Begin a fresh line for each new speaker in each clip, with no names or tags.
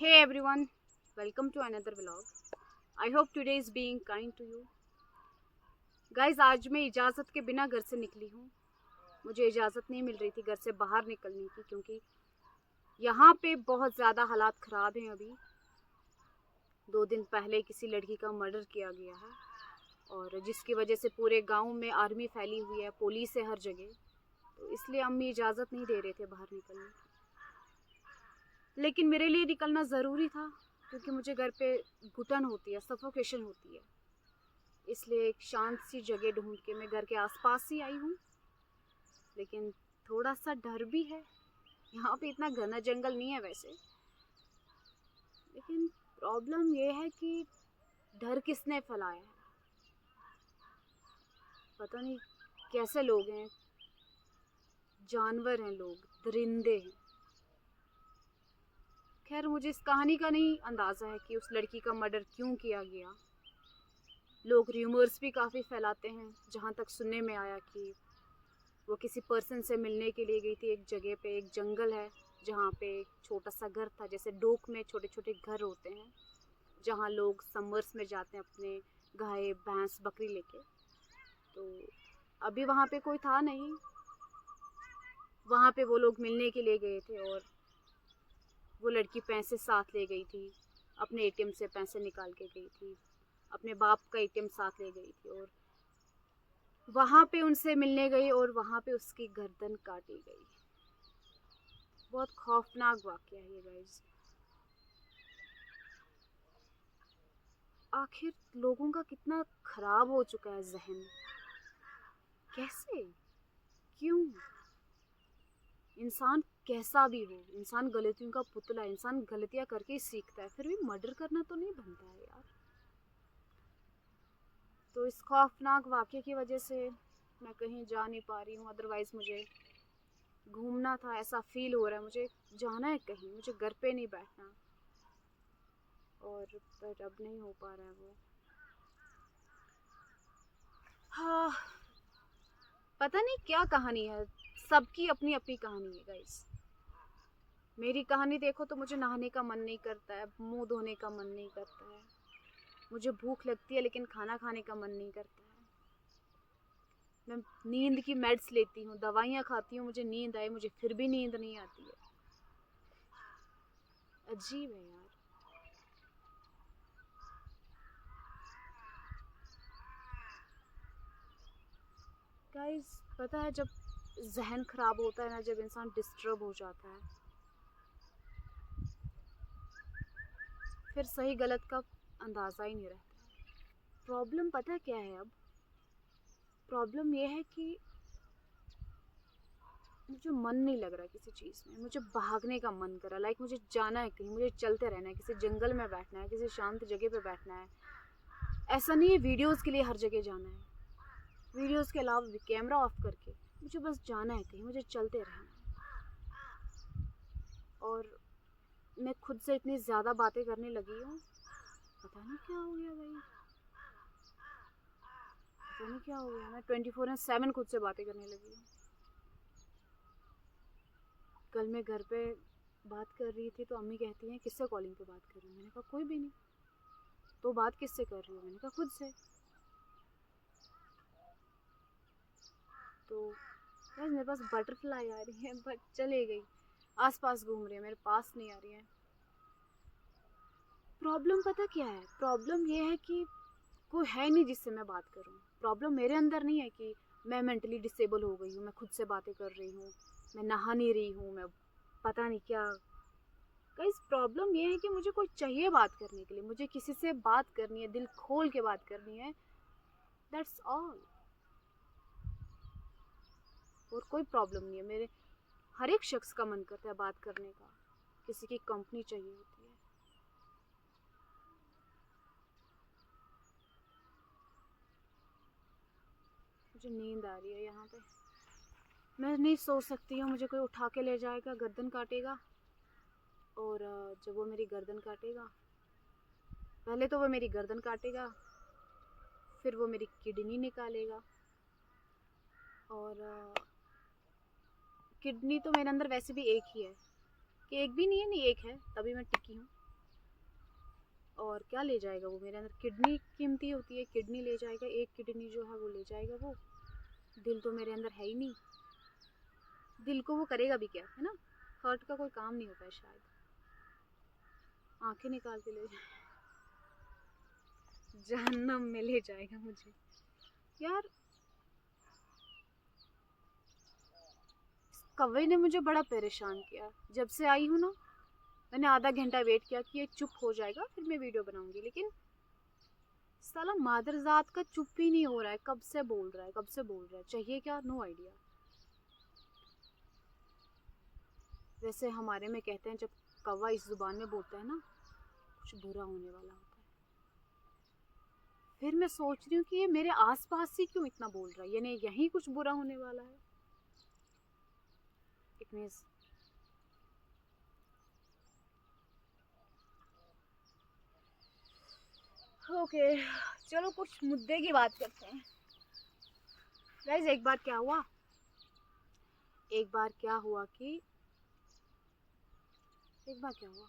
Hey everyone, welcome to another vlog. I hope today is being kind to you. Guys, आज मैं इजाज़त के बिना घर से निकली हूँ. मुझे इजाज़त नहीं मिल रही थी घर से बाहर निकलने की क्योंकि यहाँ पे बहुत ज़्यादा हालात ख़राब हैं. अभी 2 दिन पहले किसी लड़की का मर्डर किया गया है और जिसकी वजह से पूरे गांव में आर्मी फैली हुई है, पुलिस है हर जगह. तो इसलिए अम्मी इजाज़त नहीं दे रहे थे बाहर निकलने की. लेकिन मेरे लिए निकलना ज़रूरी था क्योंकि मुझे घर पे घुटन होती है, सफोकेशन होती है. इसलिए एक शांत सी जगह ढूंढ के मैं घर के आसपास ही आई हूँ. लेकिन थोड़ा सा डर भी है. यहाँ पे इतना घना जंगल नहीं है वैसे, लेकिन प्रॉब्लम ये है कि डर किसने फैलाया है. पता नहीं कैसे लोग हैं, जानवर हैं लोग, दरिंदे हैं. खैर, मुझे इस कहानी का नहीं अंदाज़ा है कि उस लड़की का मर्डर क्यों किया गया. लोग र्यूमर्स भी काफ़ी फैलाते हैं. जहाँ तक सुनने में आया कि वो किसी पर्सन से मिलने के लिए गई थी एक जगह पे. एक जंगल है जहाँ पे एक छोटा सा घर था, जैसे डोक में छोटे छोटे घर होते हैं जहाँ लोग समर्स में जाते हैं अपने गाय भैंस बकरी लेके. तो अभी वहाँ पे कोई था नहीं. वहाँ पे वो लोग मिलने के लिए गए थे और वो लड़की पैसे साथ ले गई थी. अपने एटीएम से पैसे निकाल के गई थी. अपने बाप का एटीएम साथ ले गई थी और वहाँ पे उनसे मिलने गई और वहाँ पे उसकी गर्दन काटी गई. बहुत खौफनाक वाक़या है ये गाइस. आखिर लोगों का कितना ख़राब हो चुका है जहन. कैसे, क्यों? इंसान कैसा भी हो, इंसान गलतियों का पुतला है. इंसान गलतियाँ करके ही सीखता है. फिर भी मर्डर करना तो नहीं बनता है यार. तो इस खौफनाक वाक़ये की वजह से मैं कहीं जा नहीं पा रही हूँ. अदरवाइज़ मुझे घूमना था. ऐसा फील हो रहा है मुझे जाना है कहीं. मुझे घर पे नहीं बैठना. और पर अब नहीं हो पा रहा है वो. हाँ, पता नहीं क्या कहानी है. सबकी अपनी अपनी कहानी है गाइस. मेरी कहानी देखो तो मुझे नहाने का मन नहीं करता है, मुंह धोने का मन नहीं करता है. मुझे भूख लगती है लेकिन खाना खाने का मन नहीं करता है. मैं नींद की मेड्स लेती हूँ, दवाइयाँ खाती हूँ, मुझे नींद आए, मुझे फिर भी नींद नहीं आती है. अजीब है यार. गाइस, पता है जब जहन ख़राब होता है ना, जब इंसान डिस्टर्ब हो जाता है, फिर सही गलत का अंदाज़ा ही नहीं रहता. प्रॉब्लम पता है क्या है अब? प्रॉब्लम ये है कि मुझे मन नहीं लग रहा किसी चीज़ में. मुझे भागने का मन कर रहा है. लाइक मुझे जाना है कहीं, मुझे चलते रहना है, किसी जंगल में बैठना है, किसी शांत जगह पे बैठना है. ऐसा नहीं है वीडियोस के लिए हर जगह जाना है. वीडियोस के अलावा भी कैमरा ऑफ करके मुझे बस जाना है कहीं, मुझे चलते रहना है. और मैं खुद से इतनी ज़्यादा बातें करने लगी हूँ. पता नहीं क्या हो गया भाई. पता नहीं क्या हो गया. मैं 24/7 खुद से बातें करने लगी हूँ. कल मैं घर पे बात कर रही थी तो अम्मी कहती हैं किससे कॉलिंग पे बात कर रही हूँ. मैंने कहा कोई भी नहीं. तो बात किससे कर रही हूँ? मैंने कहा खुद से. तो यार मेरे पास बटरफ्लाई आ रही है बट चले गई. आसपास घूम रही है, मेरे पास नहीं आ रही है. प्रॉब्लम पता क्या है? प्रॉब्लम ये है कि कोई है नहीं जिससे मैं बात करूं. प्रॉब्लम मेरे अंदर नहीं है कि मैं मेंटली डिसेबल हो गई हूँ, मैं खुद से बातें कर रही हूँ, मैं नहा नहीं रही हूँ, मैं पता नहीं क्या. गाइस, प्रॉब्लम ये है कि मुझे कोई चाहिए बात करने के लिए. मुझे किसी से बात करनी है, दिल खोल के बात करनी है. That's all. और कोई प्रॉब्लम नहीं है. मेरे हर एक शख्स का मन करता है बात करने का. किसी की कंपनी चाहिए होती है. मुझे नींद आ रही है यहाँ पे. मैं नहीं सो सकती हूँ. मुझे कोई उठा के ले जाएगा, गर्दन काटेगा. और जब वो मेरी गर्दन काटेगा, पहले तो वो मेरी गर्दन काटेगा, फिर वो मेरी किडनी निकालेगा. और किडनी तो मेरे अंदर वैसे भी एक ही है. कि एक भी नहीं है, नहीं एक है, तभी मैं टिकी हूँ. और क्या ले जाएगा वो? मेरे अंदर किडनी कीमती होती है, किडनी ले जाएगा, एक किडनी जो है वो ले जाएगा वो। दिल तो मेरे अंदर है ही नहीं, दिल को वो करेगा भी क्या, है ना? हार्ट का कोई काम नहीं होता है शायद। आंखें निकाल के ले जाए, जहन्नम में ले जाएगा मुझे। यार कौवे ने मुझे बड़ा परेशान किया। जब से आई हूँ ना, मैंने आधा घंटा वेट किया कि ये चुप हो जाएगा फिर मैं वीडियो बनाऊंगी, लेकिन साला मादरजात का चुप ही नहीं हो रहा है। कब से बोल रहा है, कब से बोल रहा है, चाहिए क्या? No idea. वैसे हमारे में कहते हैं जब कौवा इस जुबान में बोलता है ना, कुछ बुरा होने वाला होता है। फिर मैं सोच रही हूँ कि ये मेरे आसपास ही क्यों इतना बोल रहा है, यानी यहीं कुछ बुरा होने वाला है। इट मीन्स ओके, चलो कुछ मुद्दे की बात करते हैं। गाइस एक बार क्या हुआ कि एक बार क्या हुआ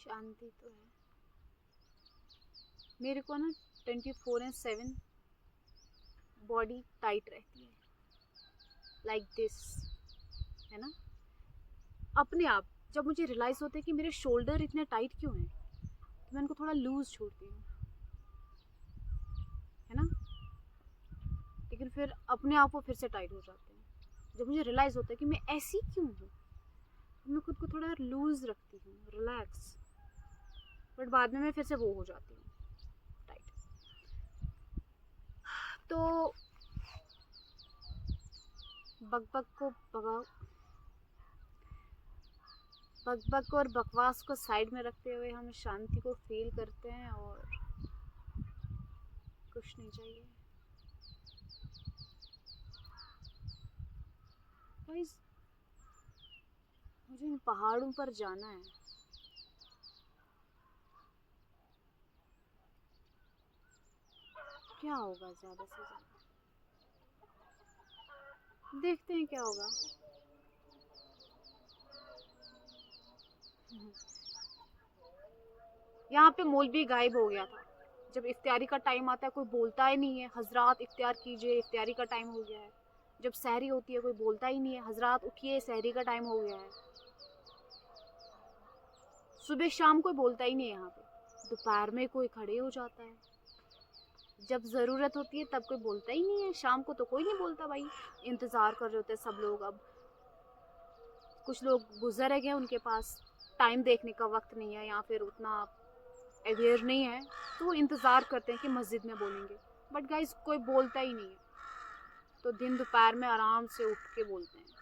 शांति तो है मेरे को ना, 24/7 बॉडी टाइट रहती है, लाइक दिस, है ना? अपने आप जब मुझे रियलाइज़ होता है कि मेरे शोल्डर इतने टाइट क्यों हैं, तो मैं उनको थोड़ा लूज़ छोड़ती हूँ, है ना? लेकिन फिर अपने आप वो फिर से टाइट हो जाते हैं। जब मुझे रियलाइज़ होता है कि मैं ऐसी क्यों हूँ, तो मैं खुद को थोड़ा लूज़ रखती हूँ, रिलैक्स, बट बाद में मैं फिर से वो हो जाती हूँ टाइट। तो बकबक और बकवास को साइड में रखते हुए हम शांति को फील करते हैं, और कुछ नहीं चाहिए। गाइस मुझे इन पहाड़ों पर जाना है। क्या होगा ज़्यादा से ज़्यादा, देखते हैं क्या होगा। यहाँ पे मौलवी गायब हो गया था। जब इफ्तारी का टाइम आता है कोई बोलता ही नहीं है, हजरात इफ्तार कीजिए, इफ्तारी का टाइम हो गया है। जब सहरी होती है कोई बोलता ही नहीं है, हजरात उठिए, सहरी का टाइम हो गया है। सुबह शाम कोई बोलता ही नहीं है यहाँ पे। दोपहर में कोई खड़े हो जाता है, जब ज़रूरत होती है तब कोई बोलता ही नहीं है। शाम को तो कोई नहीं बोलता भाई, इंतज़ार कर रहे होते हैं सब लोग। अब कुछ लोग बुजुर्ग हैं, उनके पास टाइम देखने का वक्त नहीं है या फिर उतना अवेयर नहीं है, तो वो इंतज़ार करते हैं कि मस्जिद में बोलेंगे। बट गाइस कोई बोलता ही नहीं है, तो दिन दोपहर में आराम से उठ के बोलते हैं।